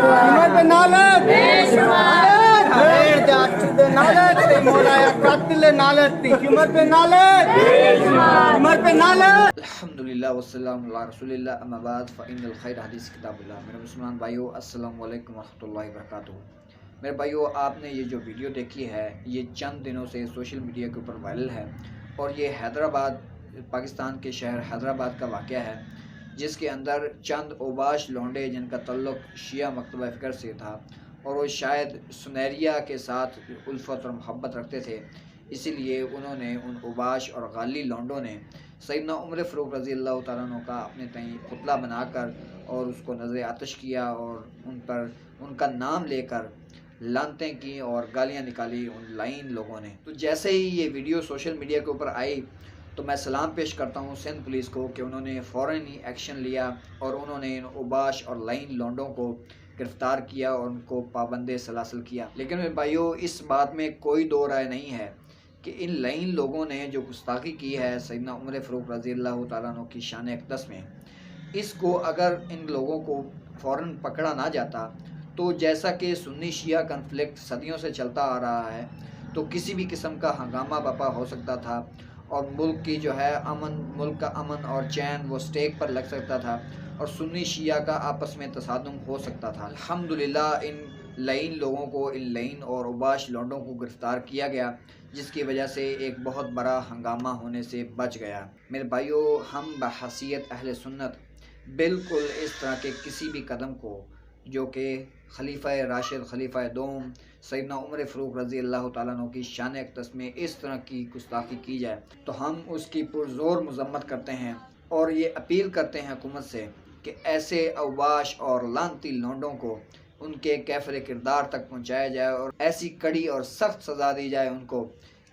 सिमर पे नालत नालत मौलाया कातिल नालत सिमर पे नालत सिमर पे नालत। अल्हम्दुलिल्लाह वस्सलामु अला रसूलिल्लाह अम्मा बाद फ़इन्नल खैर हदीस किताबुल्लाह। मेरे मुसलमान भाइयों, अस्सलामु अलैकुम वरहमतुल्लाहि वबरकातुहू। मेरे भाइयों, आपने ये जो वीडियो देखी है ये चंद दिनों से सोशल मीडिया के ऊपर वायरल है और ये हैदराबाद, पाकिस्तान के शहर हैदराबाद का वाक़या है, जिसके अंदर चंद ओबाश लौंडे जिनका तल्लुक़ शिया मकतबा फ़िक्र से था और वो शायद सुनैरिया के साथ उल्फत और मोहब्बत रखते थे, इसीलिए उन्होंने उन ओबाश और गाली लौंडों ने सैयदना उमर फ़ारूक रज़ी अल्लाह तआला अन्हु का अपने तईं पुतला बनाकर और उसको नज़र आतिश किया और उन पर उनका नाम लेकर लानतें की और गालियाँ निकाली उन लाइन लोगों ने। तो जैसे ही ये वीडियो सोशल मीडिया के ऊपर आई तो मैं सलाम पेश करता हूँ सिंध पुलिस को कि उन्होंने फ़ौरन ही एक्शन लिया और उन्होंने इन ओबाश और लाइन लौंडों को गिरफ़्तार किया और उनको पाबंदे सलासल किया। लेकिन मेरे भाइयों, इस बात में कोई दो राय नहीं है कि इन लाइन लोगों ने जो गुस्ताखी की है सैयदना उमर फ़ारूक रज़ी अल्लाह तआला अन्हु की शान अक़दस में, इसको अगर इन लोगों को फ़ौरन पकड़ा ना जाता तो जैसा कि सुन्नी शिया कन्फ्लिक्ट सदियों से चलता आ रहा है तो किसी भी किस्म का हंगामा बपा हो सकता था और मुल्क की जो है मुल्क का अमन और चैन वो स्टेक पर लग सकता था और सुन्नी शिया का आपस में तसादुम हो सकता था। अल्हम्दुलिल्लाह इन लाइन लोगों को, इन लाइन और उबाश लौंडों को गिरफ़्तार किया गया, जिसकी वजह से एक बहुत बड़ा हंगामा होने से बच गया। मेरे भाइयों, हम बहैसियत अहले सुन्नत बिल्कुल इस तरह के किसी भी कदम को जो कि खलीफा राशिद, खलीफा दोम सैयदना उमर फ़ारूक रज़ी अल्लाह तआला अन्हु की शान अक़दस में इस तरह की गुस्ताखी की जाए तो हम उसकी पुरज़ोर मज़म्मत करते हैं और ये अपील करते हैं हुकूमत से कि ऐसे अवबाश और लानती लौंडों को उनके कैफ़र किरदार तक पहुँचाया जाए और ऐसी कड़ी और सख्त सज़ा दी जाए उनको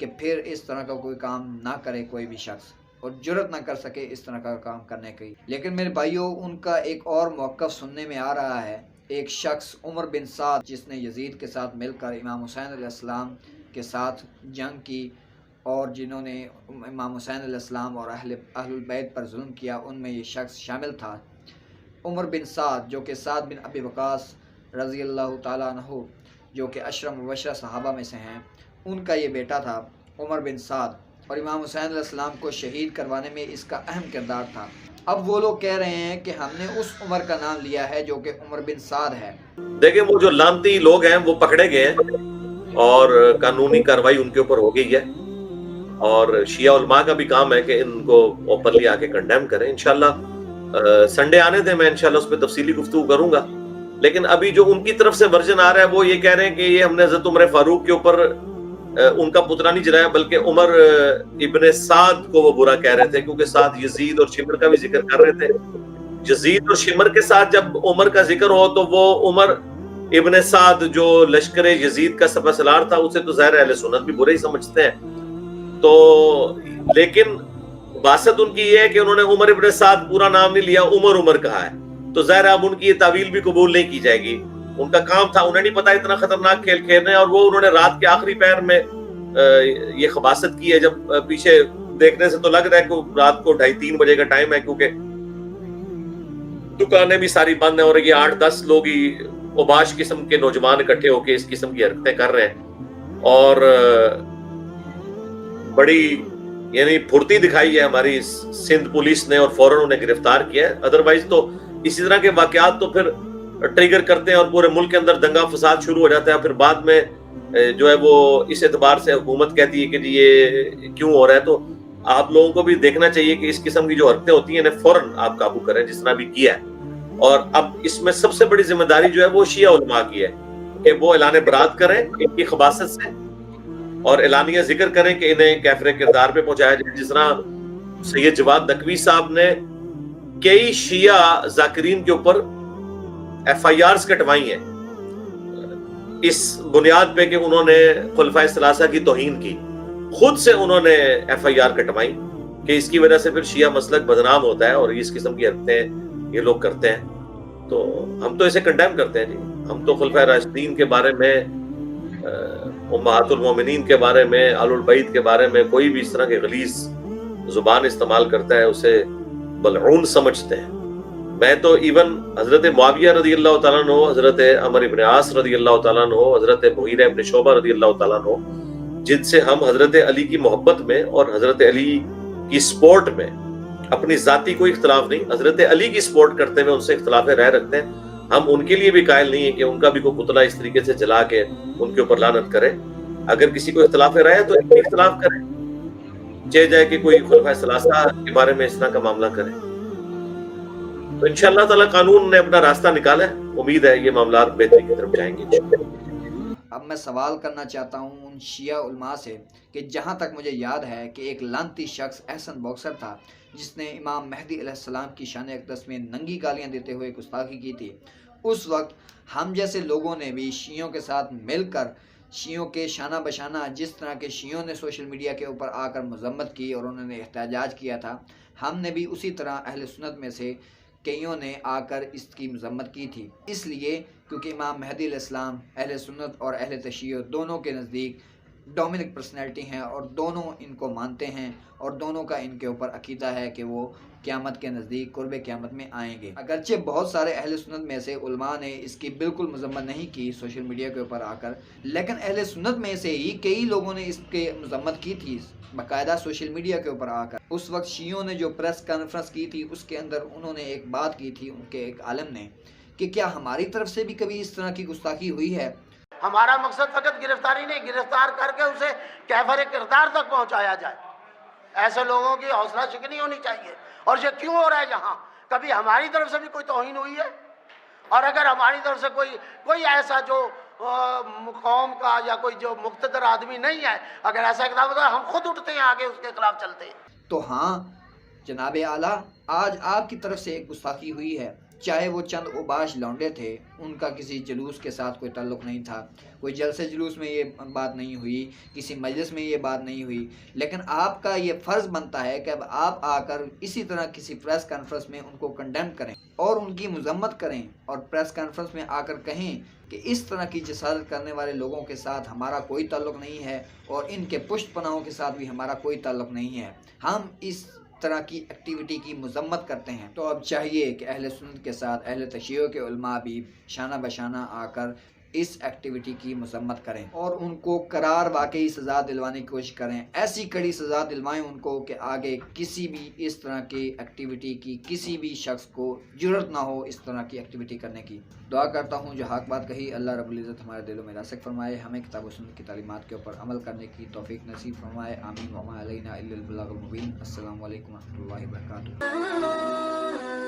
कि फिर इस तरह का कोई काम ना करे कोई भी शख्स और जुर्रत ना कर सके इस तरह का काम करने की। लेकिन मेरे भाइयों, उनका एक और मौक़िफ़ सुनने में आ रहा है। एक शख्स उमर बिन साद, जिसने यजीद के साथ मिलकर इमाम हुसैन अलैहिस्सलाम के साथ जंग की और जिन्होंने इमाम हुसैन अलैहिस्सलाम और अहलुल बैत पर जुल्म किया, उनमें ये शख्स शामिल था। उमर बिन साद जो कि साद बिन अबी वक़ास रज़ी अल्लाह तआला अन्हु जो कि अशरा मुबशरा सहाबा में से हैं, उनका ये बेटा था उमर बिन साद और इमाम हुसैन अलैहिस्सलाम को शहीद करवाने में इसका अहम किरदार था। अब वो लोग कह रहे हैं कि हमने उस उमर का नाम लिया है जो कि उमर बिन साद है। देखिए, वो जो लानती लोग हैं वो पकड़े गए हैं और कानूनी कार्रवाई उनके ऊपर हो गई है और शिया उलमा का भी काम है कि इनको ओपनली आके कंडेम करें। इंशाल्लाह संडे आने दें, मैं इंशाल्लाह उस पर तफसीली गुफ्तगू करूंगा। लेकिन अभी जो उनकी तरफ से वर्जन आ रहा है वो ये कह रहे हैं कि ये हमने हज़रत उमर फारूक के ऊपर उनका पुतला नहीं जलाया, बल्कि उमर इब्ने साद को वो बुरा कह रहे थे क्योंकि साद यजीद और शिमर का भी जिक्र कर रहे थे। यजीद और शिमर के साथ जब उमर का जिक्र हो तो वो उमर इब्ने साद जो लश्कर यजीद का सलार था उसे तो ज़ाहिर अहले सुन्नत भी बुरे ही समझते हैं। तो लेकिन बासत उनकी ये है कि उन्होंने उमर इब्ने साद पूरा नाम नहीं लिया, उमर कहा है, तो ज़ाहिर अब उनकी ये तावील भी कबूल नहीं की जाएगी। उनका काम था, उन्हें नहीं पता इतना खतरनाक खेल खेलने और वो उन्होंने रात के आखिरी पैर में ये खबासत की है। जब पीछे देखने से तो लग रहा है कि रात को 2:30-3 बजे का टाइम है क्योंकि दुकानें भी सारी बंद है और ये 8-10 लोग ही ओबाश किस्म के नौजवान इकट्ठे होकर इस किस्म की हरकतें कर रहे हैं और बड़ी यानी फुर्ती दिखाई है हमारी सिंध पुलिस ने और फौरन उन्हें गिरफ्तार किया है। अदरवाइज तो इसी तरह के वाकयात तो फिर ट्रिगर करते हैं और पूरे मुल्क के अंदर दंगा फसाद शुरू हो जाता है। फिर बाद में जो है वो इस एतबार से हुकूमत कहती है कि जी ये क्यों हो रहा है। तो आप लोगों को भी देखना चाहिए कि इस किस्म की जो हरकतें होती हैं इन्हें फौरन आप काबू करें, जिस तरह भी किया है। और अब इसमें सबसे बड़ी जिम्मेदारी जो है वो शिया उलमा की है कि वो ऐलान बरात करें इनकी खबासत से और एलानिया जिक्र करें कि इन्हें कैफरे किरदार पे पहुंचाया जाए। जिस तरह सैयद जवाद नकवी साहब ने कई शिया जाकिरीन के ऊपर FIRs कटवाई हैं इस बुनियाद पे कि उन्होंने खुलफाए सलासा की तौहीन की। खुद से उन्होंने FIR कटवाई कि इसकी वजह से फिर शिया मसलक बदनाम होता है और इस किस्म की हरकतें ये लोग करते हैं। तो हम तो इसे कंडेम करते हैं जी। हम तो खुलफाए राशिदीन के बारे में, उम्महातुल मोमिनीन के बारे में, अहलुल बैत के बारे में कोई भी इस तरह के गलीज जुबान इस्तेमाल करता है उसे बलऊन समझते हैं। मैं तो इवन हजरत मुआविया रदी अल्लाह तआला अन्हु, हजरत अमर इब्न आस रदी अल्लाह तआला अन्हु, हजरत मुगीरा इब्न शोबा रदी अल्लाह तआला अन्हु, जिनसे हम हजरत अली की मोहब्बत में और हजरत अली की सपोर्ट में अपनी जाती कोई इख्तलाफ नहीं, हजरत अली की सपोर्ट करते हुए उनसे इख्तलाफ राय रखते हैं। हम उनके लिए भी कायल नहीं है कि उनका भी कोई पुतला इस तरीके से जला के उनके ऊपर लानत करे। अगर किसी को इख्तलाफ राय है तो इख्तलाफ करे, चाहे जाए कि कोई खुलफा सलासा के बारे में इस तरह का मामला करे। तो इंशाअल्लाह ताला कानून ने अपना रास्ता निकाला है, उम्मीद है ये मामला बेहतरी की तरफ जाएंगे। अब मैं सवाल करना चाहता हूँ उन शिया उलमा से कि जहाँ तक मुझे याद है कि एक लानती शख्स एहसन बॉक्सर था जिसने इमाम मेहदी अलैहिस्सलाम की शान अक़दस में नंगी गालियाँ देते हुए गुस्ताखी की थी। उस वक्त हम जैसे लोगों ने भी शियों के साथ मिलकर शियों के शाना बशाना जिस तरह के शियों ने सोशल मीडिया के ऊपर आकर मजम्मत की और उन्होंने एहतजाज किया था, हमने भी उसी तरह अहले सुन्नत में से कईयों ने आकर इसकी मजम्मत की थी। इसलिए क्योंकि इमाम मेहदी अलैहिस्सलाम अहले सुन्नत और अहले तशय्युअ दोनों के नज़दीक डोमिनेंट पर्सनैलिटी हैं और दोनों इनको मानते हैं और दोनों का इनके ऊपर अकीदा है कि वो क़यामत के नज़दीक कुर्ब क़यामत में आएंगे। अगरचे बहुत सारे अहले सुन्नत में से उलमा ने इसकी बिल्कुल मजम्मत नहीं की सोशल मीडिया के ऊपर आकर, लेकिन अहले सुन्नत में से ही कई लोगों ने इसके मजम्मत की थी बाकायदा सोशल मीडिया के ऊपर आकर। उस वक्त शियों ने जो प्रेस कॉन्फ्रेंस की थी उसके अंदर उन्होंने एक बात की थी, उनके एक आलम ने, कि क्या हमारी तरफ से भी कभी इस तरह की गुस्ताखी हुई है। हमारा मकसद फकत गिरफ्तारी नहीं, गिरफ्तार करके उसे कैफर किरदार तक पहुंचाया जाए। ऐसे लोगों की हौसला शिकनी होनी चाहिए। और ये क्यों हो रहा है? जहाँ कभी हमारी तरफ से भी कोई तौहीन हुई है, और अगर हमारी तरफ से कोई ऐसा जो कौम का या कोई जो मुक़्तदर आदमी नहीं है, अगर ऐसा इक़दाम होता है, हम खुद उठते हैं आगे उसके खिलाफ चलते हैं। तो हाँ जनाब आला, आज आपकी तरफ से एक गुस्ताखी हुई है, चाहे वो चंद उबाश लौंडे थे, उनका किसी जुलूस के साथ कोई ताल्लुक़ नहीं था, कोई जलसे जुलूस में ये बात नहीं हुई, किसी मजलिस में ये बात नहीं हुई, लेकिन आपका ये फ़र्ज़ बनता है कि अब आप आकर इसी तरह किसी प्रेस कॉन्फ्रेंस में उनको कंडेम करें और उनकी मजम्मत करें और प्रेस कॉन्फ्रेंस में आकर कहें कि इस तरह की जसारत करने वाले लोगों के साथ हमारा कोई ताल्लुक़ नहीं है और इनके पुष्ट पनाहों के साथ भी हमारा कोई ताल्लुक़ नहीं है, हम इस तरह की एक्टिविटी की मजम्मत करते हैं। तो अब चाहिए कि अहले सुन्नत के साथ अहले तशय्युअ के उलमा भी शाना बशाना आकर इस एक्टिविटी की मजम्मत करें और उनको करार वाकई सज़ा दिलवाने की कोशिश करें। ऐसी कड़ी सज़ा दिलवाएं उनको कि आगे किसी भी इस तरह की एक्टिविटी की किसी भी शख्स को जुर्रत ना हो इस तरह की एक्टिविटी करने की। दुआ करता हूँ जो हक बात कही अल्लाह रब्बुल इज़्ज़त हमारे दिलों में रासिख़ फरमाए, हमें किताब व सुन्नत की तालीमात के ऊपर अमल करने की तौफ़ीक़ नसीब फरमाए। आमीन व मा अलैना इल्लल बलागुल मुबीन। अस्सलामु अलैकुम व रहमतुल्लाहि व बरकातुहू।